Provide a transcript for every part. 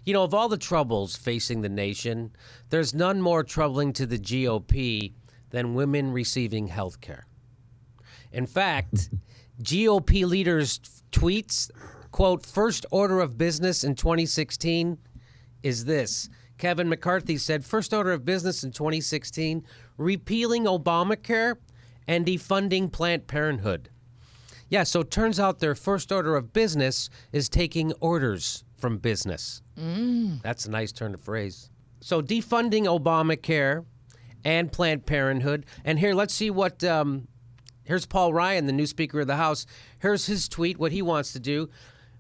Of all the troubles facing the nation, there's none more troubling to the GOP than women receiving health care. In fact, GOP leaders' tweets, quote, first order of business in 2016 is this. Kevin McCarthy said, first order of business in 2016, repealing Obamacare and defunding Planned Parenthood. Yeah, so it turns out their first order of business is taking orders from business. That's a nice turn of phrase. So defunding Obamacare and Planned Parenthood. And here, let's see what, here's Paul Ryan, the new Speaker of the House. Here's his tweet, what he wants to do.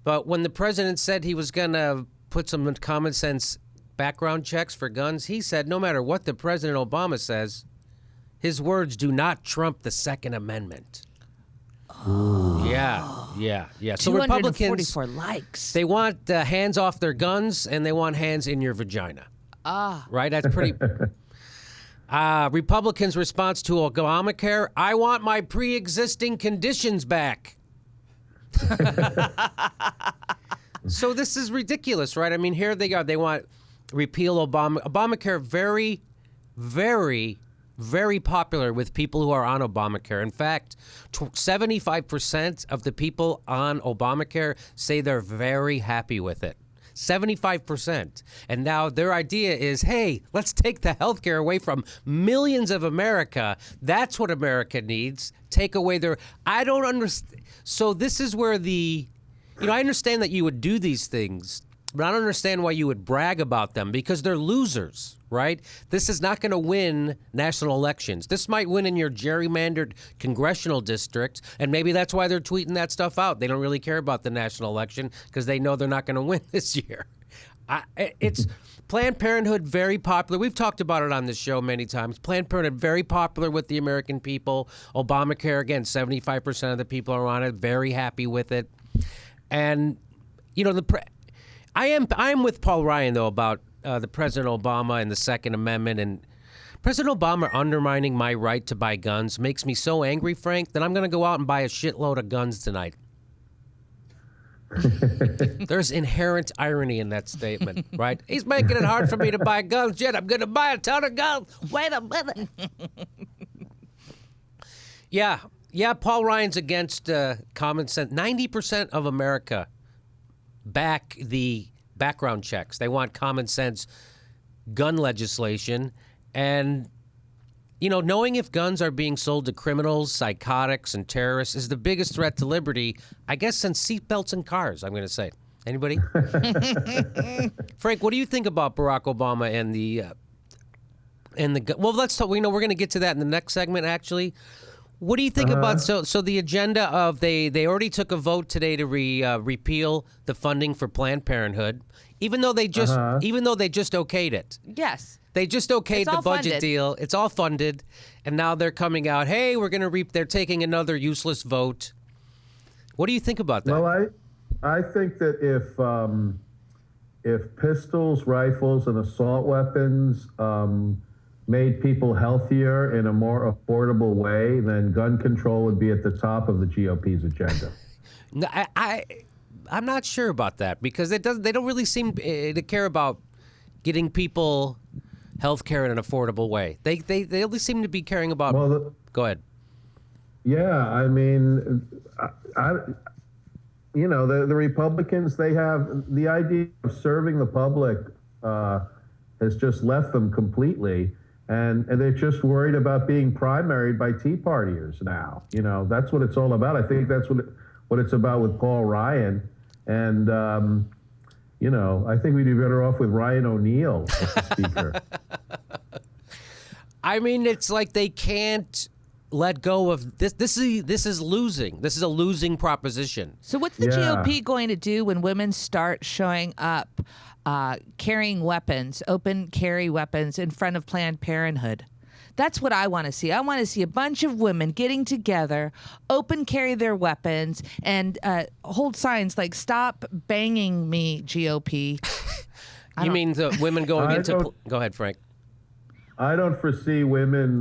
But when the president said he was going to put some common sense background checks for guns, he said no matter what the President Obama says, his words do not trump the Second Amendment. Oh. Yeah. So Republicans, 244 likes. They want hands off their guns and they want hands in your vagina. Right? That's pretty... Republicans' response to Obamacare, I want my pre-existing conditions back. So this is ridiculous, right? I mean, here they go. They want repeal Obamacare. Very, very, very popular with people who are on Obamacare. In fact, 75% of the people on Obamacare say they're very happy with it. 75%. And now their idea is, hey, let's take the health care away from millions of America. That's what America needs. Take away their... I don't understand. So this is where I understand that you would do these things, but I don't understand why you would brag about them because they're losers, right? This is not going to win national elections. This might win in your gerrymandered congressional district, and maybe that's why they're tweeting that stuff out. They don't really care about the national election because they know they're not going to win this year. It's Planned Parenthood, very popular. We've talked about it on this show many times. Planned Parenthood, very popular with the American people. Obamacare, again, 75% of the people are on it, very happy with it. And, I am with Paul Ryan, though, about the President Obama and the Second Amendment. And President Obama undermining my right to buy guns makes me so angry, Frank, that I'm going to go out and buy a shitload of guns tonight. There's inherent irony in that statement, right? He's making it hard for me to buy guns, yet I'm going to buy a ton of guns. Wait a minute. Yeah, Paul Ryan's against common sense. 90% of America back the background checks. They want common sense gun legislation. And, knowing if guns are being sold to criminals, psychotics, and terrorists is the biggest threat to liberty, I guess, since seatbelts in cars, I'm going to say. Anybody? Frank, what do you think about Barack Obama and the well, let's talk. We're going to get to that in the next segment, actually. What do you think about so the agenda of they already took a vote today to repeal the funding for Planned Parenthood, even though they just okayed it. Yes. They just okayed the budget deal. It's all funded, and now they're coming out. Hey, we're going to they're taking another useless vote. What do you think about that? Well, I think that if pistols, rifles, and assault weapons made people healthier in a more affordable way, then gun control would be at the top of the GOP's agenda. No, I'm not sure about that because they don't really seem to care about getting people health care in an affordable way. They only seem to be caring about. Well, go ahead. Yeah, I mean, the Republicans, they have the idea of serving the public has just left them completely. And they're just worried about being primaried by Tea Partiers now. That's what it's all about. I think that's what it's about with Paul Ryan. And, I think we'd be better off with Ryan O'Neal as Speaker. I mean, it's like they can't let go of this. This is losing. This is a losing proposition. So what's the GOP going to do when women start showing up carrying weapons, open carry weapons in front of Planned Parenthood? That's what I want to see. I want to see a bunch of women getting together, open carry their weapons, and hold signs like "Stop banging me, GOP." You mean the women going into? Go ahead, Frank. I don't foresee women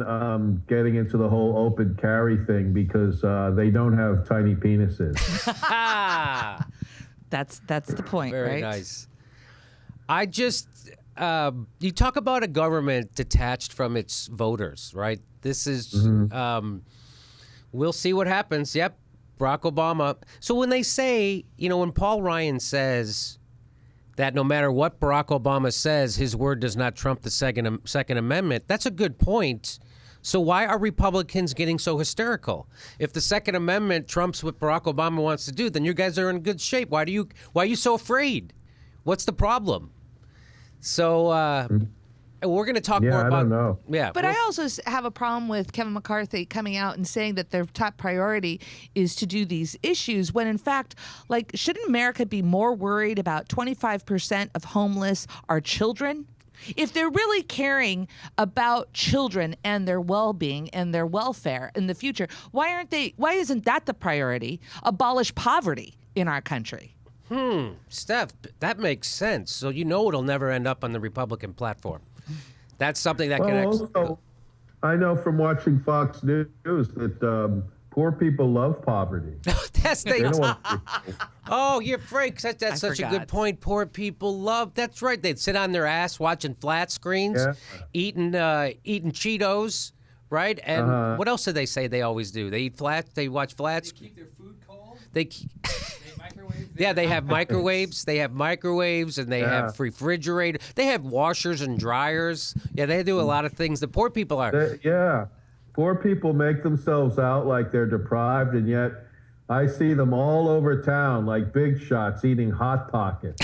getting into the whole open carry thing because they don't have tiny penises. That's the point, Very right? nice. I just, you talk about a government detached from its voters, right? This is, we'll see what happens. Yep, Barack Obama. So when they say, when Paul Ryan says that no matter what Barack Obama says, his word does not trump the Second Amendment, that's a good point. So why are Republicans getting so hysterical? If the Second Amendment trumps what Barack Obama wants to do, then you guys are in good shape. Why are you so afraid? What's the problem? So we're going to talk more about. I don't know. Yeah, but I also have a problem with Kevin McCarthy coming out and saying that their top priority is to do these issues when, in fact, shouldn't America be more worried about 25% of homeless are children? If they're really caring about children and their well-being and their welfare in the future, why isn't that the priority? Abolish poverty in our country. Steph, that makes sense. So it'll never end up on the Republican platform. That's something that can actually. Also, I know from watching Fox News that poor people love poverty. Yes, they They do. don't want Oh, you're Frank. That's such a good forgot. point. Poor people love. That's right. They'd sit on their ass watching flat screens, eating Cheetos, right? And what else do they say they always do? They eat flat. They watch flats. They keep their food cold. They Microwave. Yeah, they have microwaves. They have microwaves, and they have refrigerators. They have washers and dryers. Yeah, they do a lot of things. The poor people are. Poor people make themselves out like they're deprived, and yet I see them all over town like big shots eating Hot Pockets.